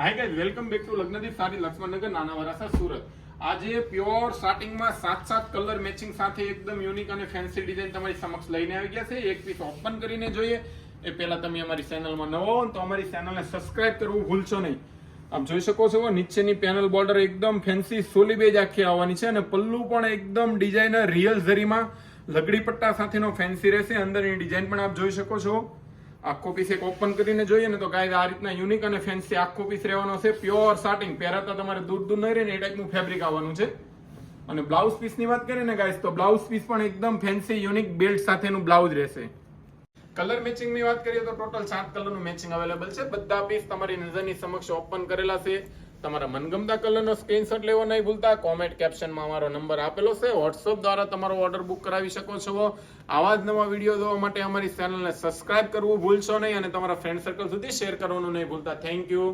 Hi guys, welcome back to Lagnadeep sari Laxmannagar Nana Varachha Surat. આજે pure સ્ટાર્ટિંગમાં 7 colour matching સાથે એકદમ યુનિક અને ફેન્સી ડિઝાઇન તમારી સમક્ષ લઈને આવી ગયા છે. એક પીસ ઓપન કરીને જોઈએ એ પહેલા તમે અમારી ચેનલમાં નવો હો તો અમારી ચેનલને સબસ્ક્રાઇબ કરવું ભૂલશો નહીં. આપ જોઈ શકો છો નીચેની પેનલ બોર્ડર એકદમ ફેન્સી સોલી બેજ આખી આવવાની છે અને પલ્લુ પણ એકદમ ડિઝાઇનર રિયલ ઝરીમાં લગડી પટ્ટા સાથેનો ફેન્સી રહેશે. અંદરની ડિઝાઇન પણ આપ જોઈ શકો છો. આખો પીસ એક ઓપન કરીને જોઈએ ને તો ગાઈઝ આ રીતના યુનિક અને ફેન્સી આખો પીસ રહેવાનો છે. પ્યોર સ્ટાર્ટિંગ પહેરાતા તમારે દૂર નહીં રહે ને એ ટાઈપનું ફેબ્રિક આવવાનું છે. અને બ્લાઉઝ પીસની વાત કરીએ ને ગાઈઝ તો બ્લાઉઝ પીસ પણ એકદમ ફેન્સી યુનિક બેલ્ટ સાથેનું બ્લાઉઝ રહેશે. કલર મેચિંગની વાત કરીએ તો ટોટલ 7 કલરનું મેચિંગ અવેલેબલ છે. બધા પીસ તમારી નજરની સમક્ષ ઓપન કરેલા છે. તમારા મનગમતા કલરનો સ્ક્રીનશોટ લેવો નહીં ભૂલતા. કોમેન્ટ કેપ્શનમાં અમારો નંબર આપેલો છે. વોટ્સઅપ દ્વારા તમારો ઓર્ડર બુક કરાવી શકો છો. આવા જ નવા વિડીયો જોવા માટે અમારી ચેનલને સબસ્ક્રાઇબ કરવું ભૂલશો નહીં અને તમારા ફ્રેન્ડ સર્કલ સુધી શેર કરવાનું નહીં ભૂલતા. Thank you.